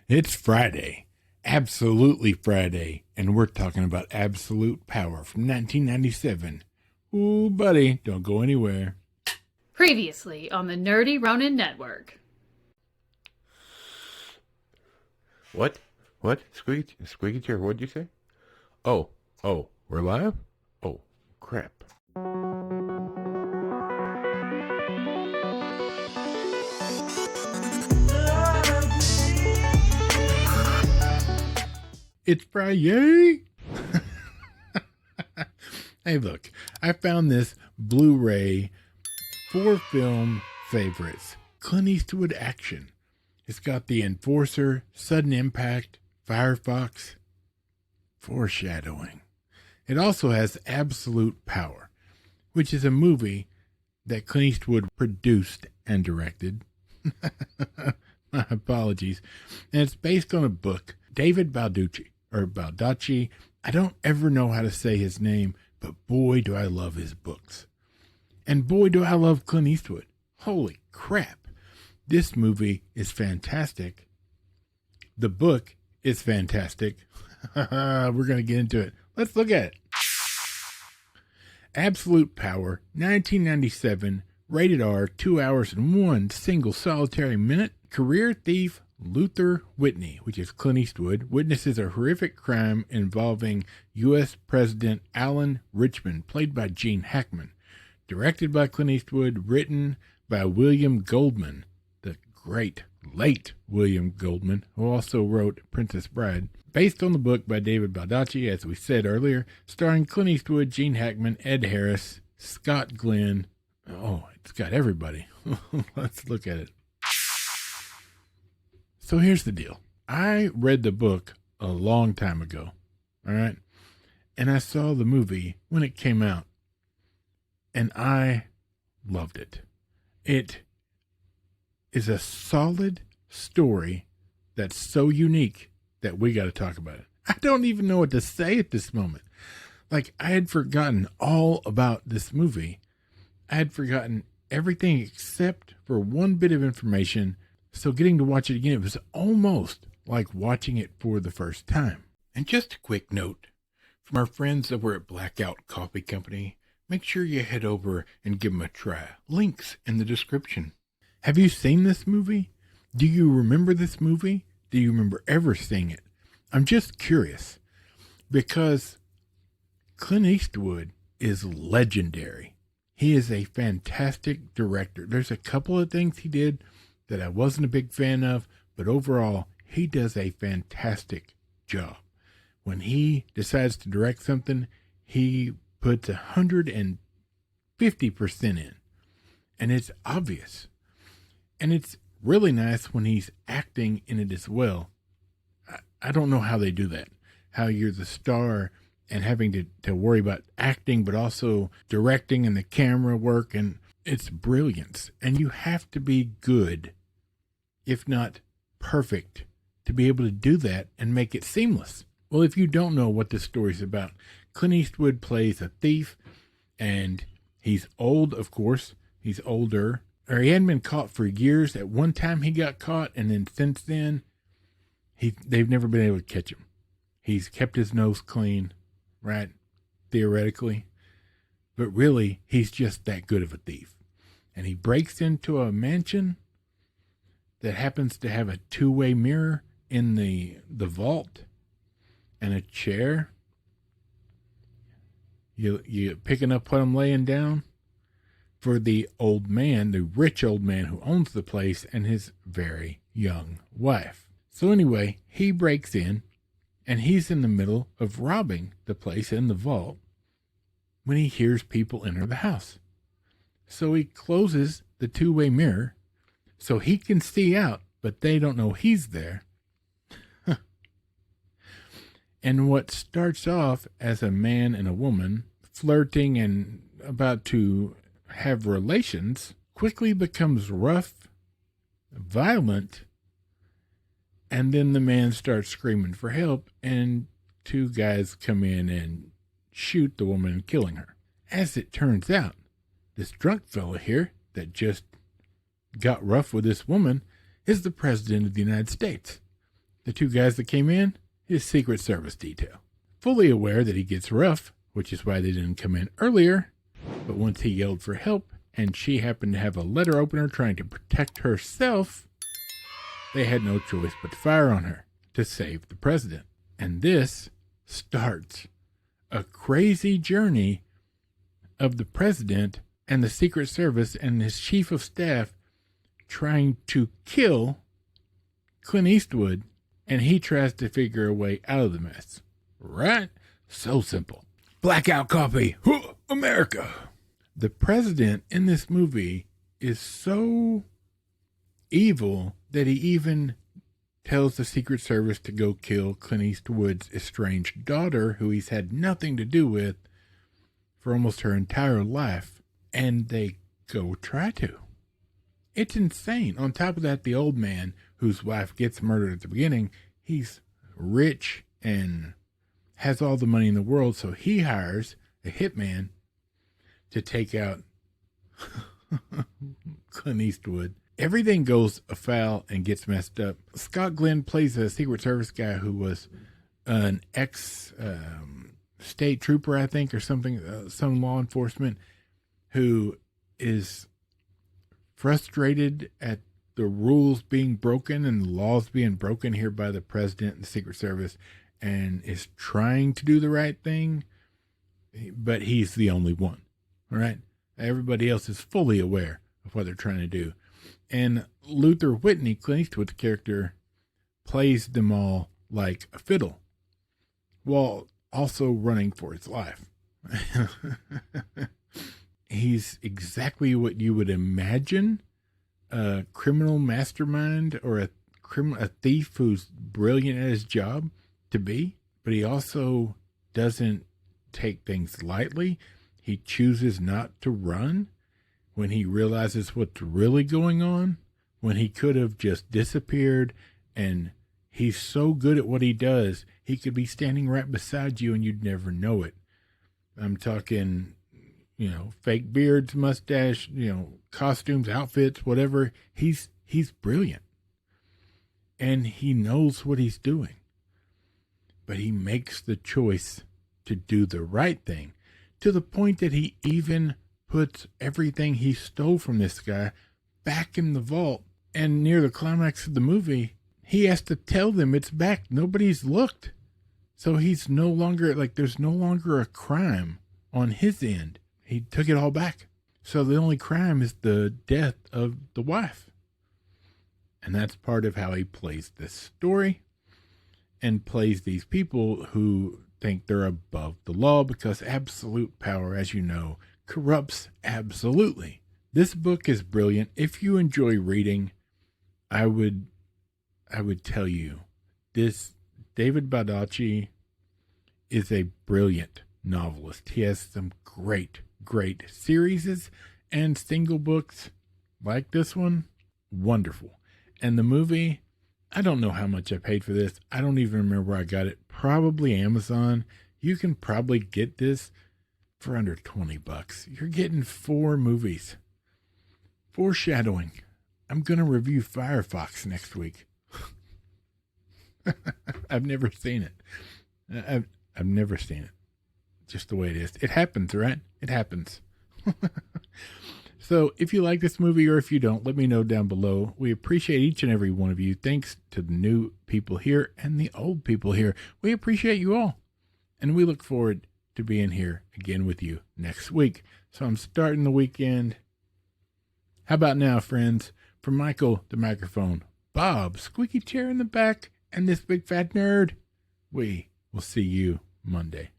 It's Friday, absolutely Friday, and we're talking about Absolute Power from 1997. Ooh, buddy, don't go anywhere. Previously on the Nerdy Ronin Network. What? Squeaky chair, what'd you say? Oh, we're live? Oh, crap. It's Friday. Hey, look, I found this Blu-ray 4-film favorites. Clint Eastwood action. It's got The Enforcer, Sudden Impact, Firefox, Foreshadowing. It also has Absolute Power, which is a movie that Clint Eastwood produced and directed. My apologies. And it's based on a book. David Baldacci. I don't ever know how to say his name, but boy, do I love his books. And boy, do I love Clint Eastwood. Holy crap. This movie is fantastic. The book is fantastic. We're going to get into it. Let's look at it. Absolute Power, 1997, rated R, 2 hours and 1 single solitary minute. Career thief Luther Whitney, which is Clint Eastwood, witnesses a horrific crime involving U.S. President Alan Richmond, played by Gene Hackman. Directed by Clint Eastwood, written by William Goldman, the great late William Goldman, who also wrote Princess Bride. Based on the book by David Baldacci, as we said earlier, starring Clint Eastwood, Gene Hackman, Ed Harris, Scott Glenn. Oh, it's got everybody. Let's look at it. So here's the deal. I read the book a long time ago, all right? And I saw the movie when it came out, and I loved it. It is a solid story that's so unique that we got to talk about it. I don't even know what to say at this moment. Like, I had forgotten all about this movie. I had forgotten everything except for one bit of information. So getting to watch it again, it was almost like watching it for the first time. And just a quick note from our friends over at Blackout Coffee Company, make sure you head over and give them a try. Links in the description. Have you seen this movie? Do you remember this movie? Do you remember ever seeing it? I'm just curious because Clint Eastwood is legendary. He is a fantastic director. There's a couple of things he did that I wasn't a big fan of, but overall, he does a fantastic job. When he decides to direct something, he puts 150% in, and it's obvious. And it's really nice when he's acting in it as well. I don't know how they do that, how you're the star and having to worry about acting, but also directing and the camera work, and it's brilliance. And you have to be good, if not perfect, to be able to do that and make it seamless. Well, if you don't know what this story's about, Clint Eastwood plays a thief, and he's old, of course. He's older. Or he hadn't been caught for years. At one time he got caught, and then since then, they've never been able to catch him. He's kept his nose clean, right? Theoretically. But really, he's just that good of a thief. And he breaks into a mansion that happens to have a two-way mirror in the vault and a chair. You picking up what I'm laying down? For the old man, the rich old man who owns the place, and his very young wife. So anyway, he breaks in, and he's in the middle of robbing the place in the vault when he hears people enter the house. So he closes the two-way mirror so he can see out, but they don't know he's there. And what starts off as a man and a woman flirting and about to have relations quickly becomes rough, violent, and then the man starts screaming for help, and two guys come in and shoot the woman, killing her. As it turns out, this drunk fella here that just got rough with this woman is the President of the United States. The two guys that came in, his Secret Service detail. Fully aware that he gets rough, which is why they didn't come in earlier, but once he yelled for help, and she happened to have a letter opener trying to protect herself, they had no choice but to fire on her to save the president. And this starts a crazy journey of the president and the Secret Service and his chief of staff trying to kill Clint Eastwood, and he tries to figure a way out of the mess. Right? So simple. Blackout copy. America. The president in this movie is so evil that he even tells the Secret Service to go kill Clint Eastwood's estranged daughter, who he's had nothing to do with for almost her entire life. And they go try to. It's insane. On top of that, the old man whose wife gets murdered at the beginning, he's rich and has all the money in the world, so he hires a hitman to take out Clint Eastwood. Everything goes afoul and gets messed up. Scott Glenn plays a Secret Service guy who was an ex-state trooper, I think, or something, some law enforcement, who is frustrated at the rules being broken and the laws being broken here by the president and the Secret Service, and is trying to do the right thing, but he's the only one. All right? Everybody else is fully aware of what they're trying to do. And Luther Whitney, Clint Eastwood's character, plays them all like a fiddle, while also running for his life. He's exactly what you would imagine a criminal mastermind or a thief who's brilliant at his job to be, but he also doesn't take things lightly. He chooses not to run when he realizes what's really going on, when he could have just disappeared. And he's so good at what he does, he could be standing right beside you and you'd never know it. I'm talking, fake beards, mustache, costumes, outfits, whatever. He's brilliant. And he knows what he's doing. But he makes the choice to do the right thing, to the point that he even puts everything he stole from this guy back in the vault. And near the climax of the movie, he has to tell them it's back. Nobody's looked. So he's no longer, there's no longer a crime on his end. He took it all back. So the only crime is the death of the wife. And that's part of how he plays this story and plays these people who think they're above the law, because absolute power, as you know, corrupts absolutely. This book is brilliant. If you enjoy reading, I would tell you this. David Baldacci is a brilliant novelist. He has some great series and single books like this one. Wonderful. And the movie, I don't know how much I paid for this. I don't even remember where I got it. Probably Amazon. You can probably get this for under $20. You're getting 4 movies. Foreshadowing. I'm going to review Firefox next week. I've never seen it. I've never seen it. Just the way it is. It happens, right? It happens. So if you like this movie, or if you don't, let me know down below. We appreciate each and every one of you. Thanks to the new people here and the old people here. We appreciate you all. And we look forward to being here again with you next week. So I'm starting the weekend. How about now, friends? From Michael, the microphone, Bob, squeaky chair in the back, and this big fat nerd, we will see you Monday.